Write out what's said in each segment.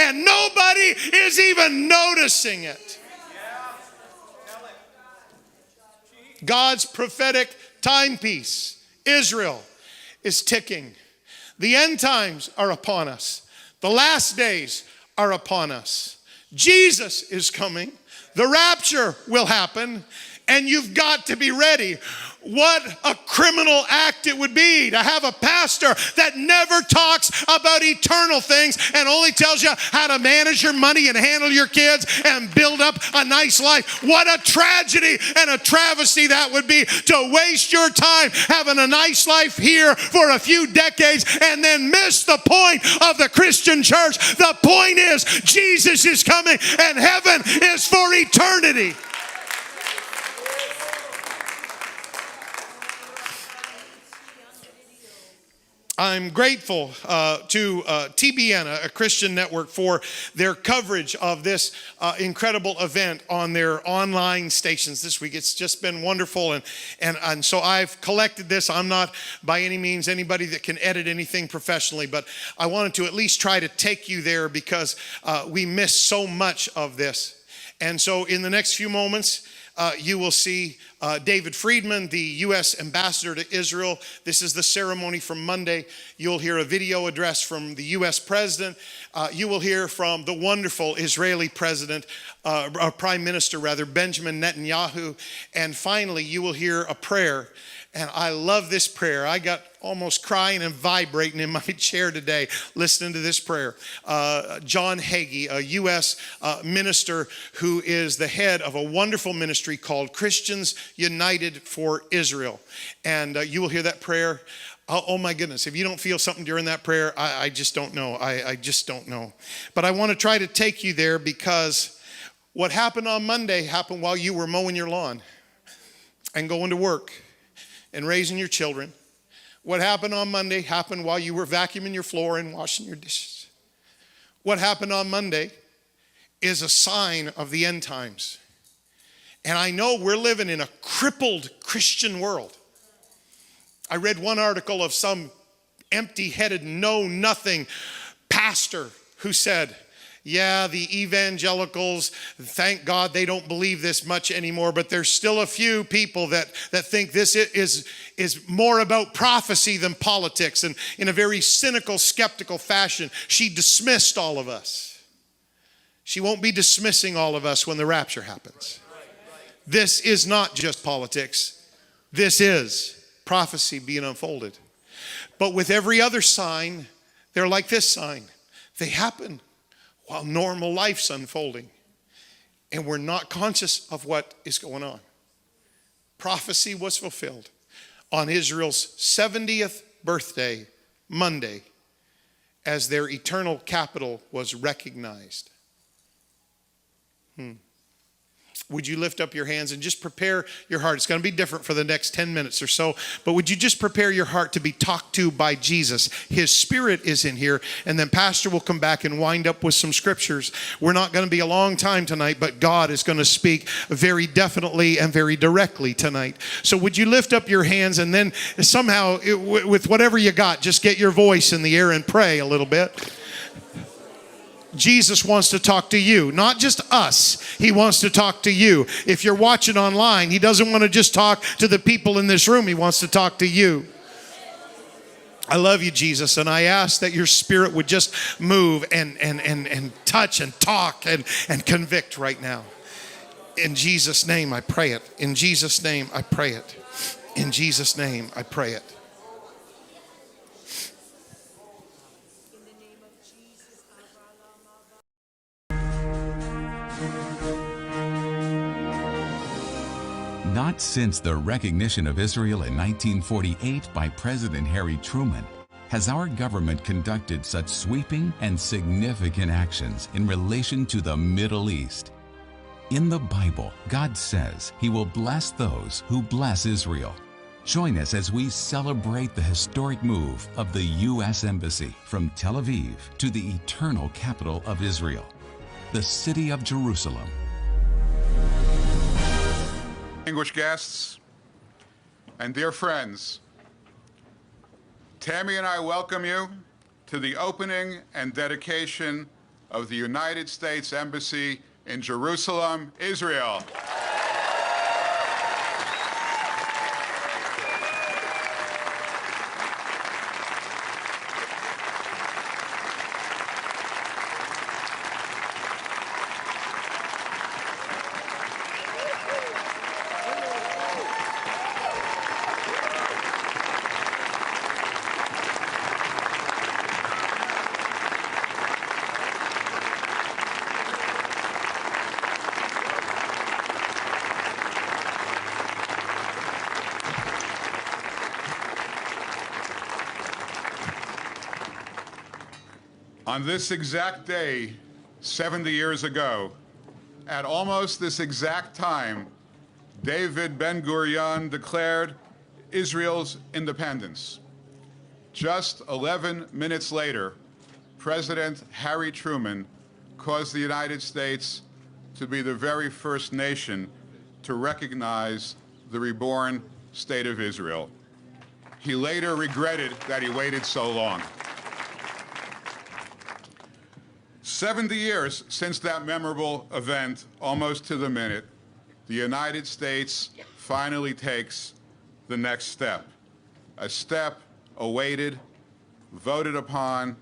and nobody is even noticing it. God's prophetic timepiece, Israel, is ticking. The end times are upon us. The last days are upon us. Jesus is coming. The rapture will happen, and you've got to be ready. What a criminal act it would be to have a pastor that never talks about eternal things and only tells you how to manage your money and handle your kids and build up a nice life. What a tragedy and a travesty that would be, to waste your time having a nice life here for a few decades and then miss the point of the Christian church. The point is, Jesus is coming and heaven is for eternity. I'm grateful to TBN, a Christian network, for their coverage of this incredible event on their online stations this week. It's just been wonderful, and so I've collected this. I'm not by any means anybody that can edit anything professionally, but I wanted to at least try to take you there because we miss so much of this. And so in the next few moments, you will see David Friedman, the U.S. ambassador to Israel. This is the ceremony from Monday. You'll hear a video address from the U.S. president. You will hear from the wonderful Israeli president, prime minister rather, Benjamin Netanyahu. And finally, you will hear a prayer. And I love this prayer. I got almost crying and vibrating in my chair today listening to this prayer. John Hagee, a U.S. Minister who is the head of a wonderful ministry called Christians United for Israel. And you will hear that prayer. Oh my goodness, if you don't feel something during that prayer, I just don't know. I just don't know. But I want to try to take you there because what happened on Monday happened while you were mowing your lawn and going to work and raising your children. What happened on Monday happened while you were vacuuming your floor and washing your dishes. What happened on Monday is a sign of the end times. And I know we're living in a crippled Christian world. I read one article of some empty-headed, know-nothing pastor who said, yeah, the evangelicals, thank God they don't believe this much anymore, but there's still a few people that think this is more about prophecy than politics. And in a very cynical, skeptical fashion, she dismissed all of us. She won't be dismissing all of us when the rapture happens. This is not just politics. This is prophecy being unfolded. But with every other sign, they're like this sign. They happen while normal life's unfolding, and we're not conscious of what is going on. Prophecy was fulfilled on Israel's 70th birthday, Monday, as their eternal capital was recognized. Would you lift up your hands and just prepare your heart? It's going to be different for the next 10 minutes or so, but would you just prepare your heart to be talked to by Jesus? His Spirit is in here, and then Pastor will come back and wind up with some scriptures. We're not going to be a long time tonight, but God is going to speak very definitely and very directly tonight. So would you lift up your hands and then somehow, with whatever you got, just get your voice in the air and pray a little bit. Jesus wants to talk to you, not just us. He wants to talk to you. If you're watching online, he doesn't want to just talk to the people in this room. He wants to talk to you. I love you, Jesus, and I ask that your Spirit would just move and touch and talk and convict right now. In Jesus' name, I pray it. In Jesus' name, I pray it. In Jesus' name, I pray it. Not since the recognition of Israel in 1948 by President Harry Truman has our government conducted such sweeping and significant actions in relation to the Middle East. In the Bible, God says He will bless those who bless Israel. Join us as we celebrate the historic move of the U.S. Embassy from Tel Aviv to the eternal capital of Israel, the city of Jerusalem. Distinguished guests and dear friends, Tammy and I welcome you to the opening and dedication of the United States Embassy in Jerusalem, Israel. On this exact day, 70 years ago, at almost this exact time, David Ben-Gurion declared Israel's independence. Just 11 minutes later, President Harry Truman caused the United States to be the very first nation to recognize the reborn state of Israel. He later regretted that he waited so long. 70 years since that memorable event, almost to the minute, the United States finally takes the next step, a step awaited, voted upon,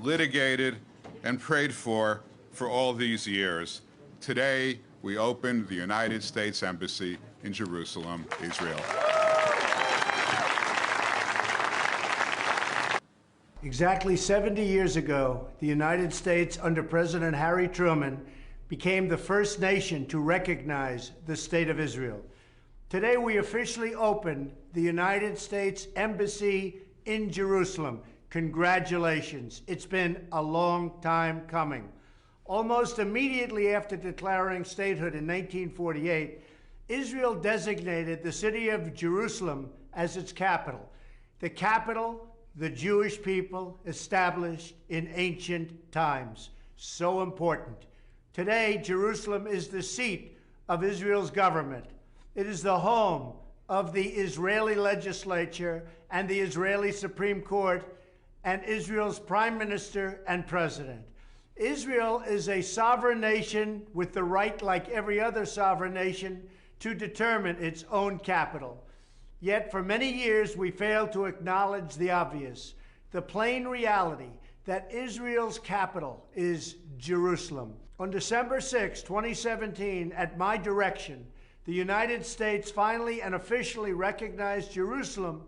litigated, and prayed for all these years. Today, we opened the United States Embassy in Jerusalem, Israel. Exactly 70 years ago, the United States, under President Harry Truman, became the first nation to recognize the State of Israel. Today, we officially opened the United States Embassy in Jerusalem. Congratulations. It's been a long time coming. Almost immediately after declaring statehood in 1948, Israel designated the city of Jerusalem as its capital. The capital the Jewish people established in ancient times. So important. Today, Jerusalem is the seat of Israel's government. It is the home of the Israeli legislature and the Israeli Supreme Court and Israel's prime minister and president. Israel is a sovereign nation with the right, like every other sovereign nation, to determine its own capital. Yet for many years, we failed to acknowledge the obvious, the plain reality that Israel's capital is Jerusalem. On December 6, 2017, at my direction, the United States finally and officially recognized Jerusalem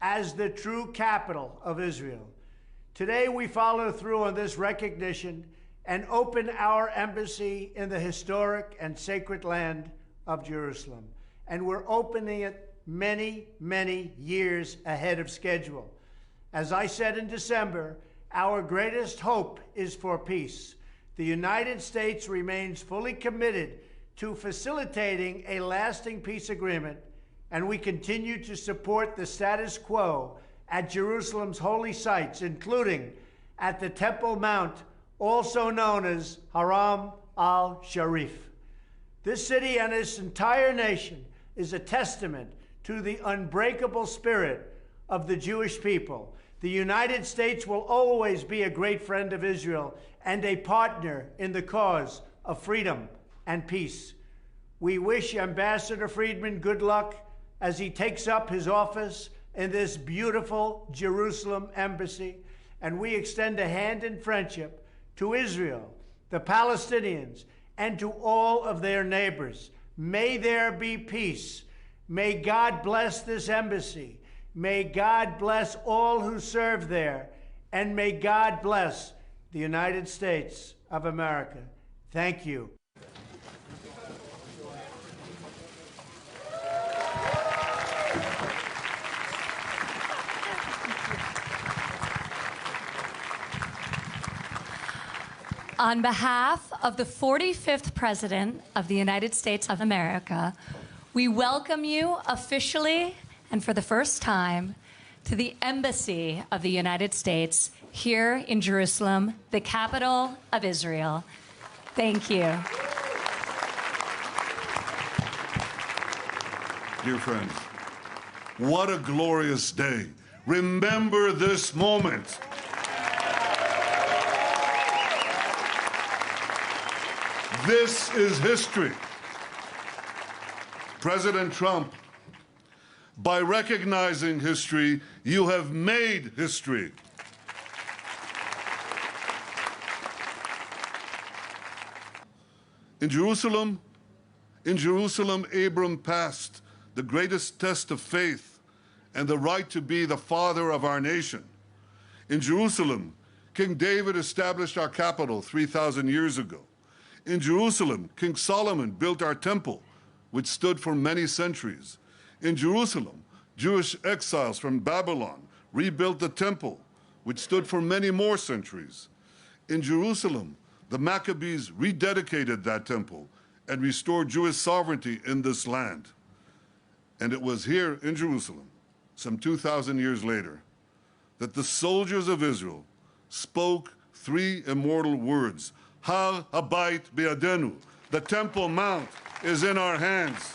as the true capital of Israel. Today, we follow through on this recognition and open our embassy in the historic and sacred land of Jerusalem. And we're opening it many, many years ahead of schedule. As I said in December, our greatest hope is for peace. The United States remains fully committed to facilitating a lasting peace agreement, and we continue to support the status quo at Jerusalem's holy sites, including at the Temple Mount, also known as Haram al-Sharif. This city and its entire nation is a testament to the unbreakable spirit of the Jewish people. The United States will always be a great friend of Israel and a partner in the cause of freedom and peace. We wish Ambassador Friedman good luck as he takes up his office in this beautiful Jerusalem embassy, and we extend a hand in friendship to Israel, the Palestinians, and to all of their neighbors. May there be peace. May God bless this embassy. May God bless all who serve there. And may God bless the United States of America. Thank you. On behalf of the 45th President of the United States of America, we welcome you officially and for the first time to the Embassy of the United States here in Jerusalem, the capital of Israel. Thank you. Dear friends, what a glorious day. Remember this moment. This is history. President Trump, by recognizing history, you have made history. In Jerusalem, Abram passed the greatest test of faith and the right to be the father of our nation. In Jerusalem, King David established our capital 3,000 years ago. In Jerusalem, King Solomon built our temple, which stood for many centuries. In Jerusalem, Jewish exiles from Babylon rebuilt the temple, which stood for many more centuries. In Jerusalem, the Maccabees rededicated that temple and restored Jewish sovereignty in this land. And it was here in Jerusalem, some 2,000 years later, that the soldiers of Israel spoke three immortal words: Har Habayit Be'adenu, the Temple Mount is in our hands.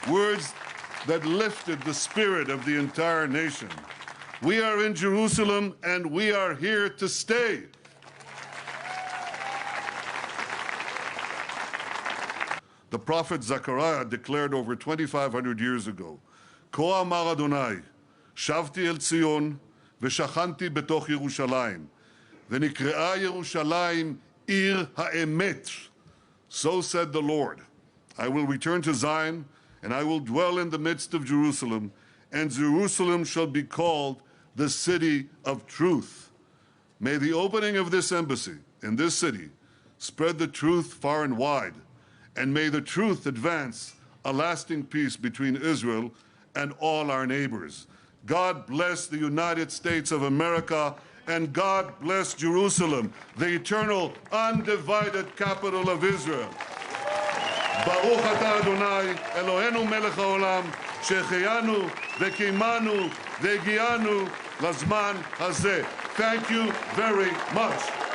Words that lifted the spirit of the entire nation. We are in Jerusalem and we are here to stay. The prophet Zechariah declared over 2,500 years ago, Ko amar Adonai, shavti el Tzion, v'shachanti betoch Yerushalayim, v'nikre'a Yerushalayim ir ha'emet. So said the Lord, I will return to Zion, and I will dwell in the midst of Jerusalem, and Jerusalem shall be called the city of truth. May the opening of this embassy in this city spread the truth far and wide, and may the truth advance a lasting peace between Israel and all our neighbors. God bless the United States of America, and God bless Jerusalem, the eternal, undivided capital of Israel. Baruch atah Adonai, Eloheinu melech haolam, shehecheyanu v'kimanu v'egianu lazman hazeh. Thank you very much.